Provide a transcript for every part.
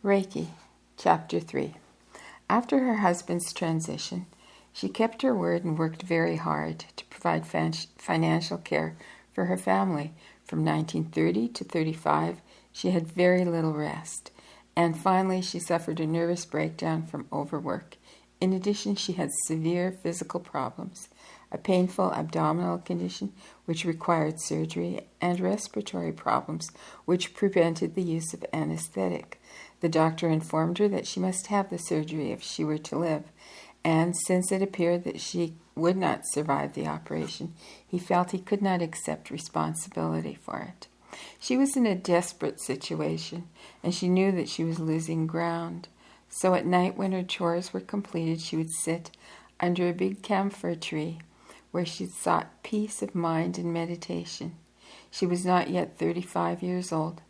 Reiki, Chapter 3. After her husband's transition, she kept her word and worked very hard to provide financial care for her family. From 1930 to 35, she had very little rest, and finally she suffered a nervous breakdown from overwork. In addition, she had severe physical problems, a painful abdominal condition which required surgery, and respiratory problems which prevented the use of anesthetic. The doctor informed her that she must have the surgery if she were to live, and since it appeared that she would not survive the operation, he felt he could not accept responsibility for it. She was in a desperate situation, and she knew that she was losing ground. So at night, when her chores were completed, she would sit under a big camphor tree, where she sought peace of mind and meditation. She was not yet 35 years old,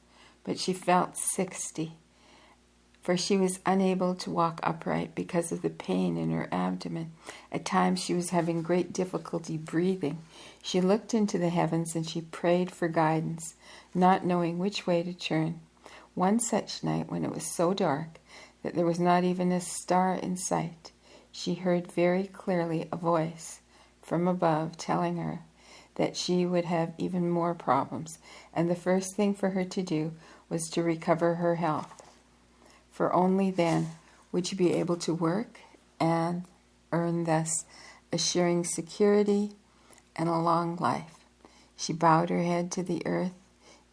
but she felt 60, for she was unable to walk upright because of the pain in her abdomen. At times she was having great difficulty breathing. She looked into the heavens and she prayed for guidance, not knowing which way to turn. One such night, when it was so dark that there was not even a star in sight, she heard very clearly a voice from above telling her that she would have even more problems, and the first thing for her to do was to recover her health, for only then would she be able to work and earn, thus assuring security and a long life. She bowed her head to the earth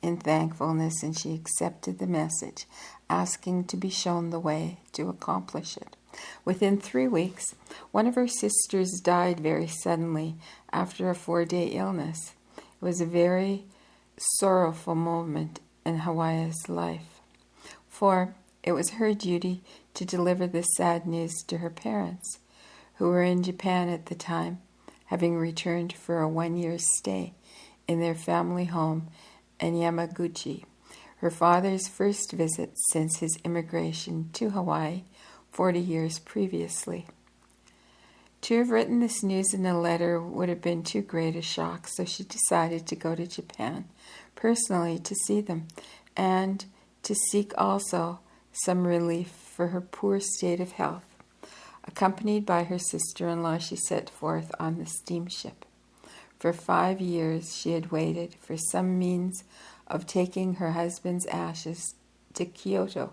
in thankfulness, and she accepted the message, asking to be shown the way to accomplish it. Within 3 weeks, one of her sisters died very suddenly after a 4-day illness. It was a very sorrowful moment in Hawayo's life, for it was her duty to deliver this sad news to her parents, who were in Japan at the time, having returned for a 1-year stay in their family home in Yamaguchi, her father's first visit since his immigration to Hawaii 40 years previously. To have written this news in a letter would have been too great a shock, so she decided to go to Japan personally to see them and to seek also some relief for her poor state of health. Accompanied by her sister-in-law, she set forth on the steamship. For 5 years she had waited for some means of taking her husband's ashes to Kyoto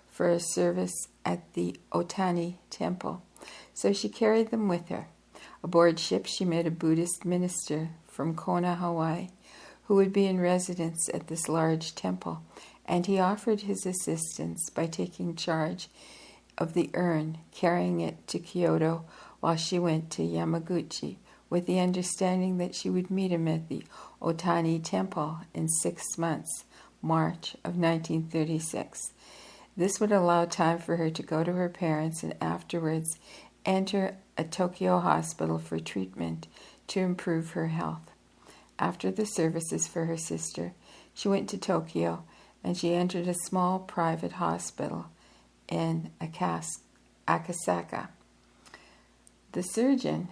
for a service at the Otani temple, so she carried them with her. Aboard ship she met a Buddhist minister from Kona, Hawaii, who would be in residence at this large temple, and he offered his assistance by taking charge of the urn, carrying it to Kyoto while she went to Yamaguchi, with the understanding that she would meet him at the Otani temple in 6 months, March of 1936. This would allow time for her to go to her parents and afterwards enter a Tokyo hospital for treatment to improve her health. After the services for her sister, she went to Tokyo and she entered a small private hospital in Akasaka. The surgeon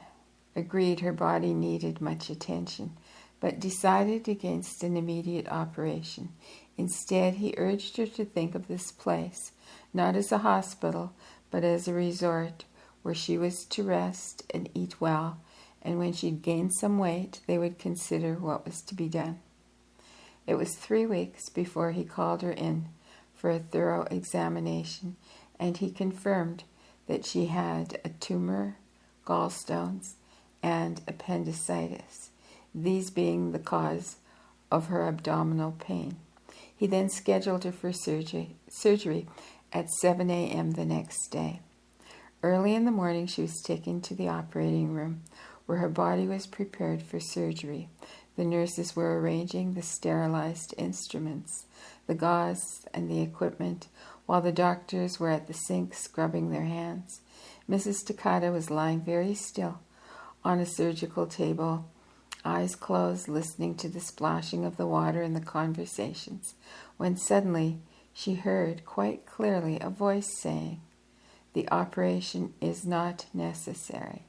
agreed her body needed much attention, but decided against an immediate operation. Instead, he urged her to think of this place not as a hospital, but as a resort where she was to rest and eat well, and when she'd gained some weight, they would consider what was to be done. It was 3 weeks before he called her in for a thorough examination, and he confirmed that she had a tumor, gallstones, and appendicitis, these being the cause of her abdominal pain. He then scheduled her for surgery at 7 a.m. the next day. Early in the morning, she was taken to the operating room, where her body was prepared for surgery. The nurses were arranging the sterilized instruments, the gauze, and the equipment, while the doctors were at the sink scrubbing their hands. Mrs. Takata was lying very still on a surgical table, eyes closed, listening to the splashing of the water and the conversations, when suddenly she heard quite clearly a voice saying, "The operation is not necessary.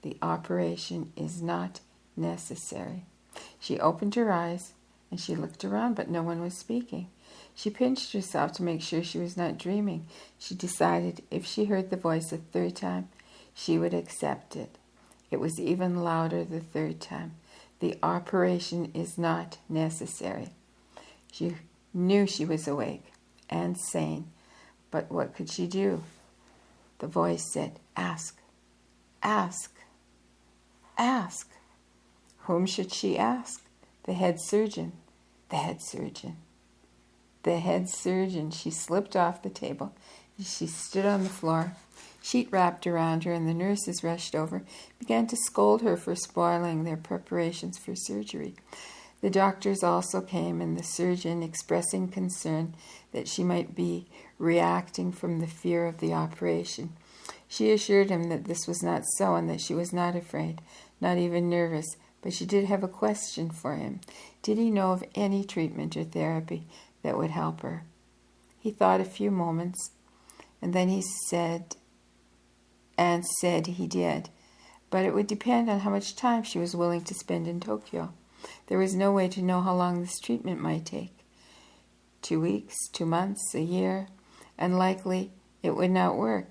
The operation is not necessary." She opened her eyes and she looked around, but no one was speaking. She pinched herself to make sure she was not dreaming. She decided if she heard the voice a third time, she would accept it. It was even louder the third time. The operation is not necessary. She knew she was awake and sane, but what could she do? The voice said, "Ask, ask, ask." Whom should she ask? The head surgeon. The head surgeon. The head surgeon. She slipped off the table. She stood on the floor, sheet wrapped around her, and the nurses rushed over, began to scold her for spoiling their preparations for surgery. The doctors also came, and the surgeon, expressing concern that she might be reacting from the fear of the operation. She assured him that this was not so and that she was not afraid, not even nervous, but she did have a question for him. Did he know of any treatment or therapy that would help her? He thought a few moments, and then he said he did, but it would depend on how much time she was willing to spend in Tokyo. There was no way to know how long this treatment might take. 2 weeks, 2 months, a year, and likely it would not work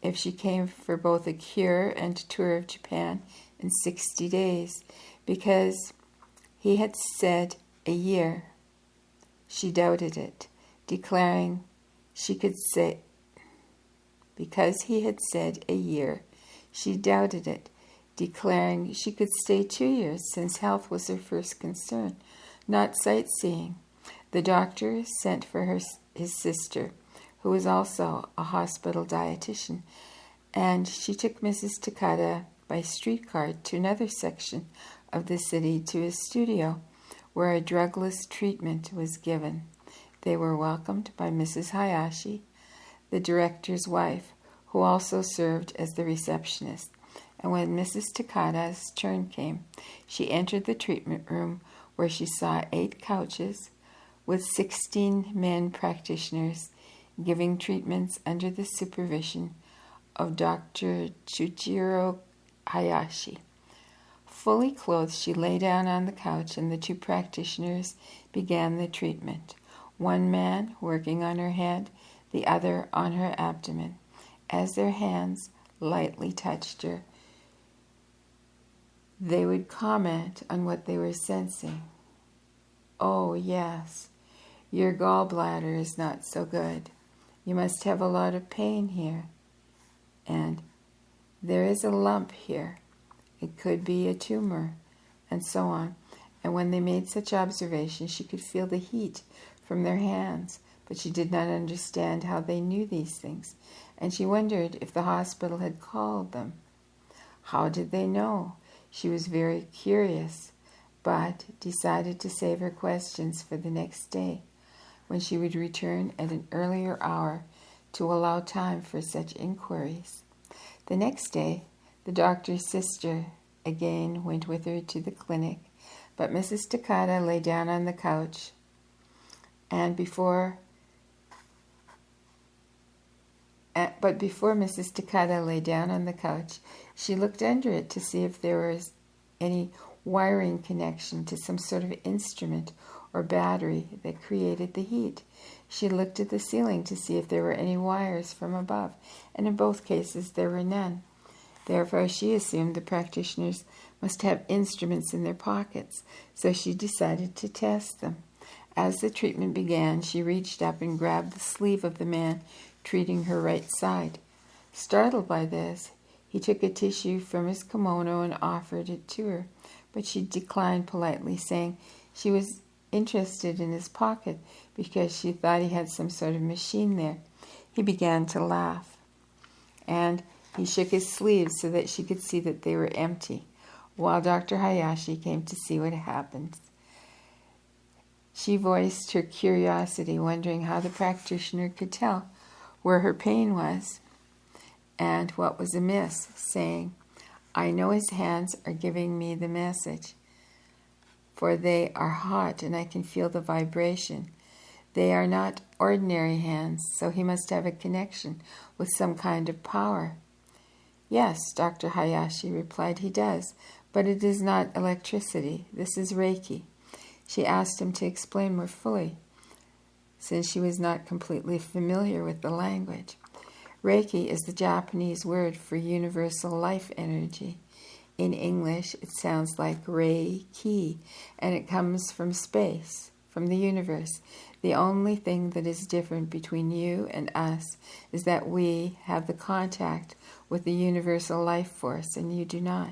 if she came for both a cure and a tour of Japan in 60 days, because he had said a year. She doubted it, declaring she could say, because he had said a year, she doubted it, declaring she could stay 2 years since health was her first concern, not sightseeing. The doctor sent for his sister, who was also a hospital dietitian, and she took Mrs. Takata by streetcar to another section of the city to his studio, where a drugless treatment was given. They were welcomed by Mrs. Hayashi, the director's wife, who also served as the receptionist. And when Mrs. Takata's turn came, she entered the treatment room, where she saw 8 couches with 16 men practitioners giving treatments under the supervision of Dr. Chujiro Hayashi. Fully clothed, she lay down on the couch, and the 2 practitioners began the treatment, one man working on her head, the other on her abdomen. As their hands lightly touched her, they would comment on what they were sensing. "Oh, yes, your gallbladder is not so good. You must have a lot of pain here. And there is a lump here. It could be a tumor," and so on. And when they made such observations, she could feel the heat from their hands, but she did not understand how they knew these things, and she wondered if the hospital had called them. How did they know? She was very curious, but decided to save her questions for the next day, when she would return at an earlier hour to allow time for such inquiries. The next day, the doctor's sister again went with her to the clinic, but Mrs. Takata lay down on the couch, and before Mrs. Takata lay down on the couch, she looked under it to see if there was any wiring connection to some sort of instrument or battery that created the heat. She looked at the ceiling to see if there were any wires from above, and in both cases there were none. Therefore, she assumed the practitioners must have instruments in their pockets, so she decided to test them. As the treatment began, she reached up and grabbed the sleeve of the man treating her right side. Startled by this, he took a tissue from his kimono and offered it to her, but she declined politely, saying she was interested in his pocket because she thought he had some sort of machine there. He began to laugh, and he shook his sleeves so that she could see that they were empty, while Dr. Hayashi came to see what happened. She voiced her curiosity, wondering how the practitioner could tell where her pain was and what was amiss, saying, "I know his hands are giving me the message, for they are hot and I can feel the vibration. They are not ordinary hands, so he must have a connection with some kind of power." "Yes," Dr. Hayashi replied, "he does, but it is not electricity. This is Reiki." She asked him to explain more fully. since she was not completely familiar with the language. Reiki is the Japanese word for universal life energy. In English, it sounds like Reiki, and it comes from space, from the universe. The only thing that is different between you and us is that we have the contact with the universal life force, and you do not.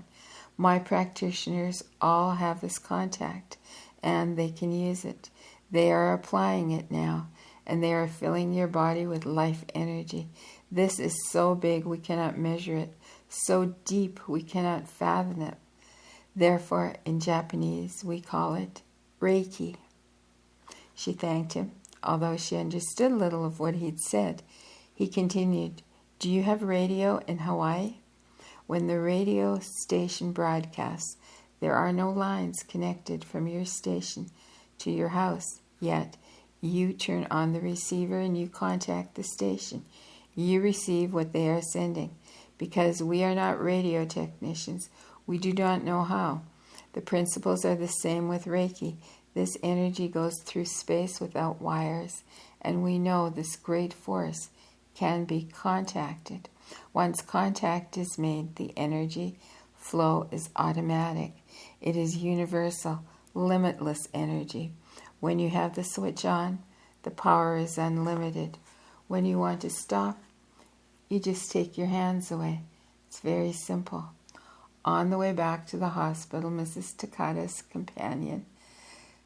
My practitioners all have this contact, and they can use it. They are applying it now, and they are filling your body with life energy. This is so big we cannot measure it, so deep we cannot fathom it. Therefore, in Japanese, we call it Reiki. She thanked him, although she understood little of what he'd said. He continued, "Do you have radio in Hawaii? When the radio station broadcasts, there are no lines connected from your station to your house, yet you turn on the receiver and you contact the station. You receive what they are sending. Because we are not radio technicians, we do not know how. The principles are the same with Reiki. This energy goes through space without wires, and we know this great force can be contacted. Once contact is made, the energy flow is automatic. It is universal, limitless energy. When you have the switch on, the power is unlimited. When you want to stop, you just take your hands away. It's very simple." On the way back to the hospital, Mrs. Takata's companion,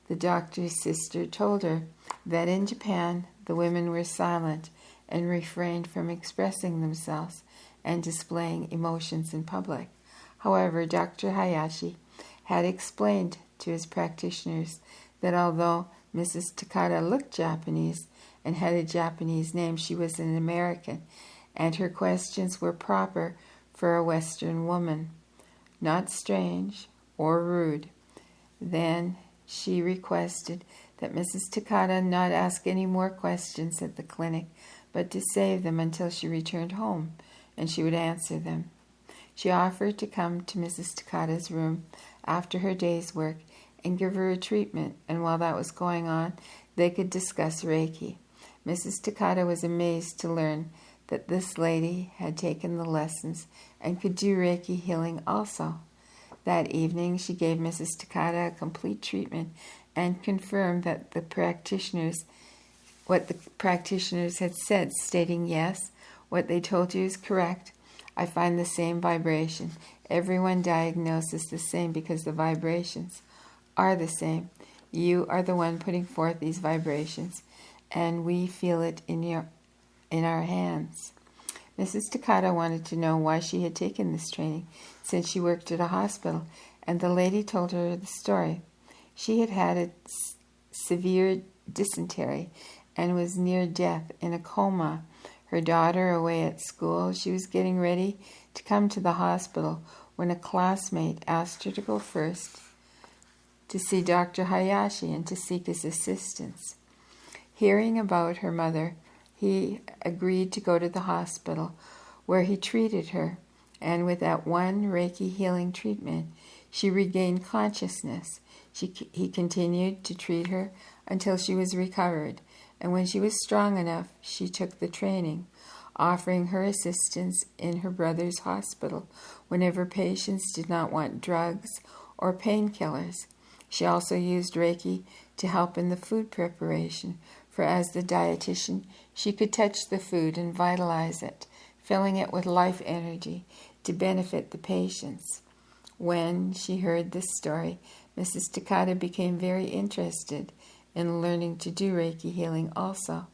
the doctor's sister, told her that in Japan the women were silent and refrained from expressing themselves and displaying emotions in public. However, Dr. Hayashi had explained to his practitioners that although Mrs. Takata looked Japanese and had a Japanese name, she was an American, and her questions were proper for a Western woman, not strange or rude. Then she requested that Mrs. Takata not ask any more questions at the clinic, but to save them until she returned home, and she would answer them. She offered to come to Mrs. Takata's room after her day's work and give her a treatment, and while that was going on, they could discuss Reiki. Mrs. Takata was amazed to learn that this lady had taken the lessons and could do Reiki healing also. That evening, she gave Mrs. Takata a complete treatment and confirmed that what the practitioners had said, stating, "Yes, what they told you is correct. I find the same vibration. Everyone diagnoses the same because the vibrations are the same. You are the one putting forth these vibrations, and we feel it in our hands." Mrs. Takata wanted to know why she had taken this training, since she worked at a hospital, and the lady told her the story. She had had a severe dysentery and was near death, in a coma. Her daughter away at school, she was getting ready to come to the hospital when a classmate asked her to go first to see Dr. Hayashi and to seek his assistance. Hearing about her mother, he agreed to go to the hospital, where he treated her, and with that one Reiki healing treatment, she regained consciousness. He continued to treat her until she was recovered, and when she was strong enough, she took the training, offering her assistance in her brother's hospital whenever patients did not want drugs or painkillers. She also used Reiki to help in the food preparation, for as the dietitian, she could touch the food and vitalize it, filling it with life energy to benefit the patients. When she heard this story, Mrs. Takata became very interested in learning to do Reiki healing also,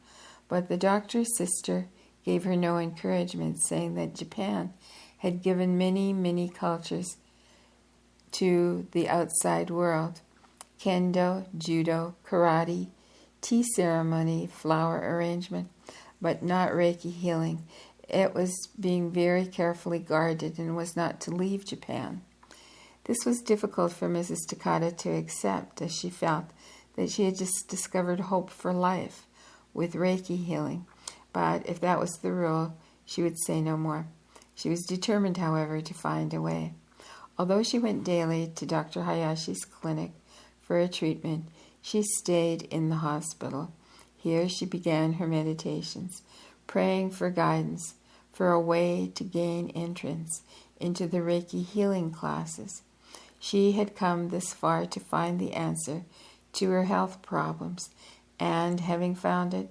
but the doctor's sister gave her no encouragement, saying that Japan had given many, many cultures to the outside world: kendo, judo, karate, tea ceremony, flower arrangement, but not Reiki healing. It was being very carefully guarded and was not to leave Japan. This was difficult for Mrs. Takata to accept, as she felt that she had just discovered hope for life with Reiki healing. But if that was the rule, she would say no more. She was determined, however, to find a way. Although she went daily to Dr. Hayashi's clinic for a treatment, she stayed in the hospital. Here she began her meditations, praying for guidance, for a way to gain entrance into the Reiki healing classes. She had come this far to find the answer to her health problems, and having found it,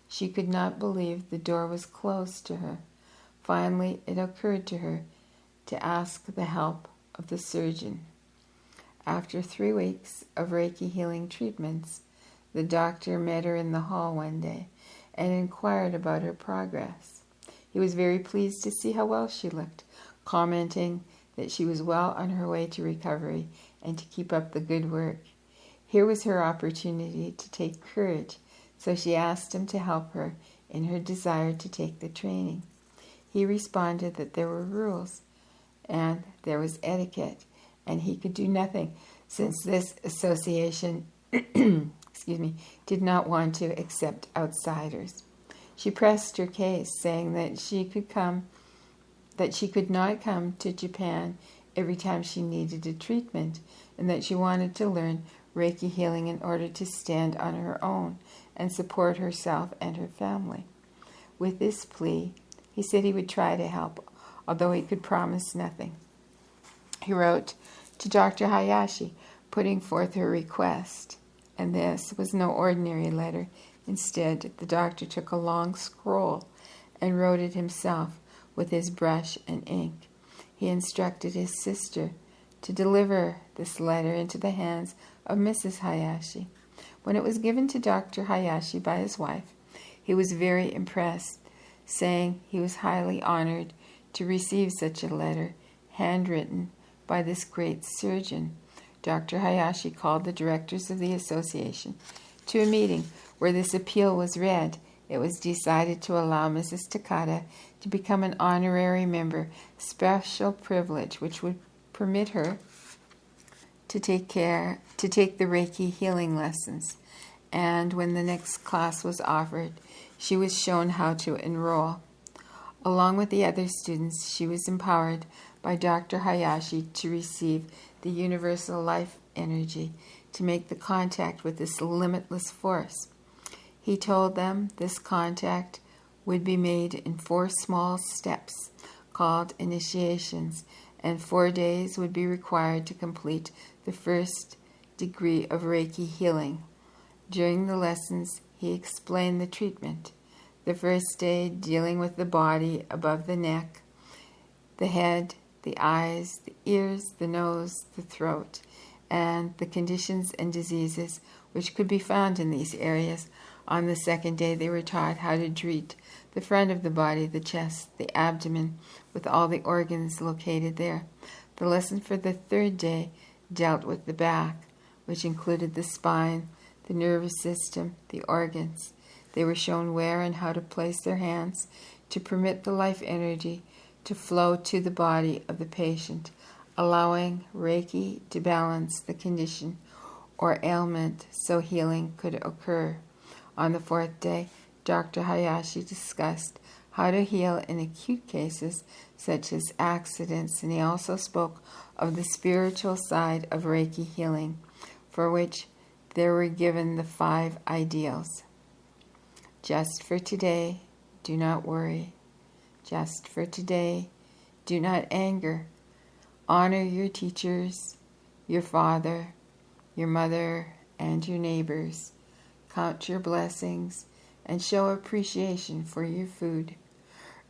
she could not believe the door was closed to her. Finally, it occurred to her to ask the help of the surgeon. After 3 weeks of Reiki healing treatments, the doctor met her in the hall one day and inquired about her progress. He was very pleased to see how well she looked, commenting that she was well on her way to recovery and to keep up the good work. Here was her opportunity to take courage, so she asked him to help her in her desire to take the training. He responded that there were rules and there was etiquette, and he could do nothing since this association did not want to accept outsiders. She pressed her case, saying that she could not come to Japan every time she needed a treatment, and that she wanted to learn Reiki healing in order to stand on her own and support herself and her family. With this plea, he said he would try to help, although he could promise nothing. He wrote to Dr. Hayashi, putting forth her request, and this was no ordinary letter. Instead, the doctor took a long scroll and wrote it himself with his brush and ink. He instructed his sister to deliver this letter into the hands of Mrs. Hayashi. When it was given to Dr. Hayashi by his wife, he was very impressed, saying he was highly honored to receive such a letter, handwritten by this great surgeon. Dr. Hayashi called the directors of the association to a meeting where this appeal was read. It was decided to allow Mrs. Takata to become an honorary member, special privilege which would permit her to take the Reiki healing lessons. And when the next class was offered, she was shown how to enroll. Along with the other students, she was empowered by Dr. Hayashi to receive the universal life energy, to make the contact with this limitless force. He told them this contact would be made in 4 small steps called initiations, and 4 days would be required to complete the first degree of Reiki healing. During the lessons, he explained the treatment. The first day dealing with the body above the neck, the head, the eyes, the ears, the nose, the throat, and the conditions and diseases which could be found in these areas. On the second day, they were taught how to treat the front of the body, the chest, the abdomen, with all the organs located there. The lesson for the third day dealt with the back, which included the spine, the nervous system, the organs. They were shown where and how to place their hands to permit the life energy to flow to the body of the patient, allowing Reiki to balance the condition or ailment so healing could occur. On the 4th day, Dr. Hayashi discussed how to heal in acute cases such as accidents, and he also spoke of the spiritual side of Reiki healing, for which there were given the 5 ideals. Just for today, do not worry. Just for today, do not anger. Honor your teachers, your father, your mother, and your neighbors. Count your blessings and show appreciation for your food.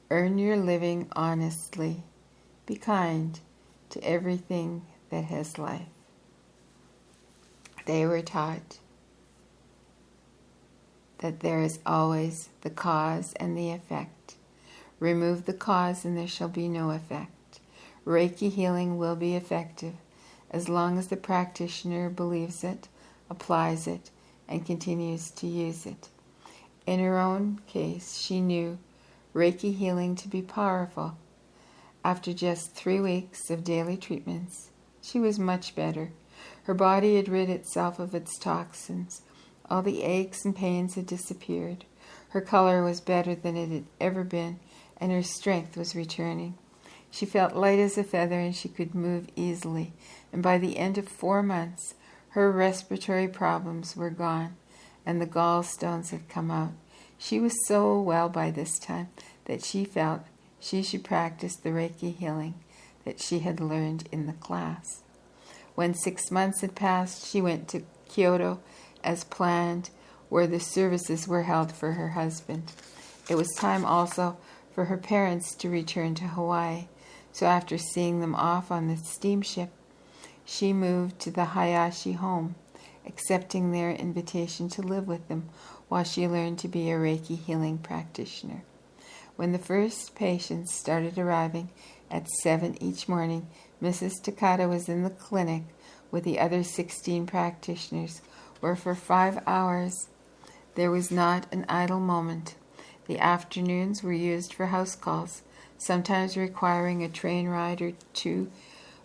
Earn your living honestly. Be kind to everything that has life. They were taught that there is always the cause and the effect. Remove the cause and there shall be no effect. Reiki healing will be effective as long as the practitioner believes it, applies it, and continues to use it. In her own case, she knew Reiki healing to be powerful. After just 3 weeks of daily treatments, she was much better. Her body had rid itself of its toxins. All the aches and pains had disappeared. Her color was better than it had ever been, and her strength was returning. She felt light as a feather, and she could move easily. And by the end of 4 months, her respiratory problems were gone, and the gallstones had come out. She was so well by this time that she felt she should practice the Reiki healing that she had learned in the class. When 6 months had passed, she went to Kyoto as planned, where the services were held for her husband. It was time also for her parents to return to Hawaii, so after seeing them off on the steamship, she moved to the Hayashi home, accepting their invitation to live with them while she learned to be a Reiki healing practitioner. When the first patients started arriving at 7 each morning, Mrs. Takata was in the clinic with the other 16 practitioners, where for 5 hours there was not an idle moment. The afternoons were used for house calls, sometimes requiring a train ride or two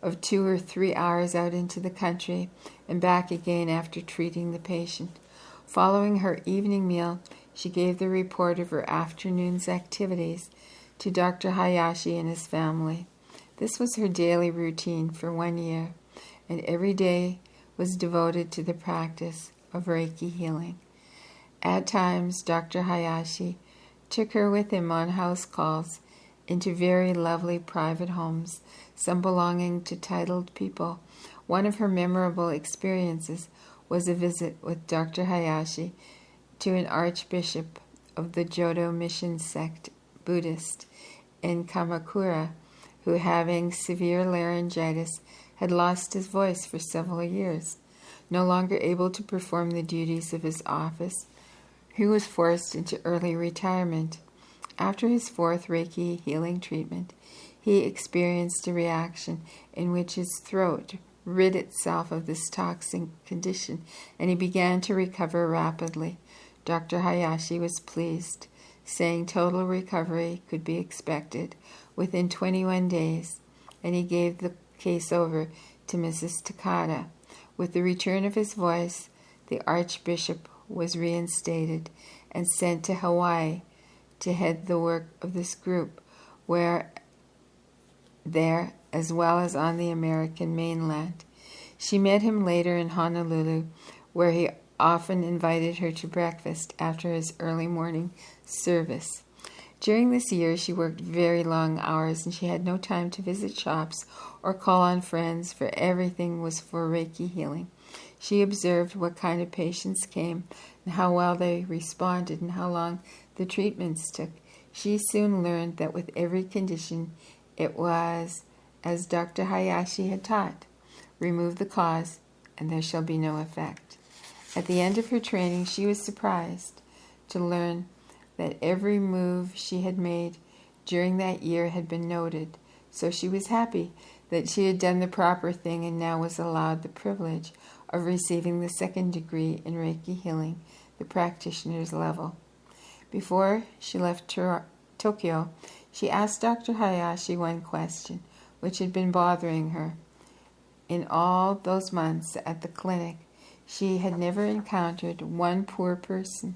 of 2 or 3 hours out into the country and back again after treating the patient. Following her evening meal, she gave the report of her afternoon's activities to Dr. Hayashi and his family. This was her daily routine for 1 year, and every day was devoted to the practice of Reiki healing. At times, Dr. Hayashi took her with him on house calls into very lovely private homes, some belonging to titled people. One of her memorable experiences was a visit with Dr. Hayashi to an archbishop of the Jodo mission sect Buddhist in Kamakura, who, having severe laryngitis, had lost his voice for several years. No longer able to perform the duties of his office, he was forced into early retirement. After his 4th Reiki healing treatment, he experienced a reaction in which his throat rid itself of this toxic condition, and he began to recover rapidly. Dr. Hayashi was pleased, saying total recovery could be expected within 21 days, and he gave the case over to Mrs. Takata. With the return of his voice, the Archbishop was reinstated and sent to Hawaii to head the work of this group, where there as well as on the American mainland. She met him later in Honolulu, where he often invited her to breakfast after his early morning service. During this year, she worked very long hours, and she had no time to visit shops or call on friends, for everything was for Reiki healing. She observed what kind of patients came and how well they responded and how long the treatments took. She soon learned that with every condition, it was as Dr. Hayashi had taught: remove the cause, and there shall be no effect. At the end of her training, she was surprised to learn that every move she had made during that year had been noted, so she was happy that she had done the proper thing and now was allowed the privilege of receiving the 2nd degree in Reiki healing, the practitioner's level. Before she left Tokyo, she asked Dr. Hayashi one question, which had been bothering her. In all those months at the clinic, she had never encountered one poor person,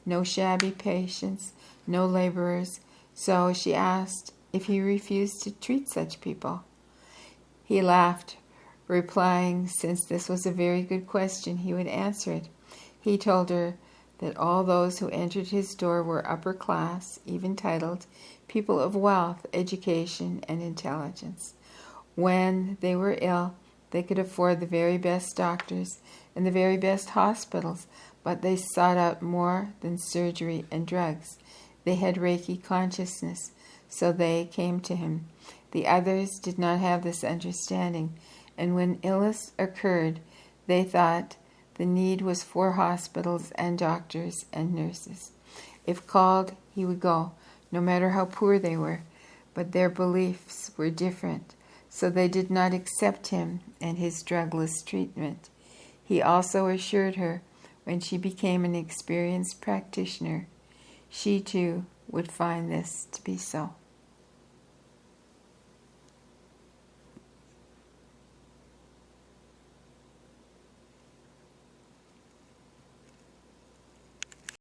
no shabby patients, no laborers, so she asked if he refused to treat such people. He laughed, replying, since this was a very good question, he would answer it. He told her that all those who entered his door were upper class, even titled, people of wealth, education, and intelligence. When they were ill, they could afford the very best doctors and the very best hospitals, but they sought out more than surgery and drugs. They had Reiki consciousness, so they came to him. The others did not have this understanding, and when illness occurred, they thought the need was for hospitals and doctors and nurses. If called, he would go, no matter how poor they were, but their beliefs were different, so they did not accept him and his drugless treatment. He also assured her when she became an experienced practitioner, she too would find this to be so.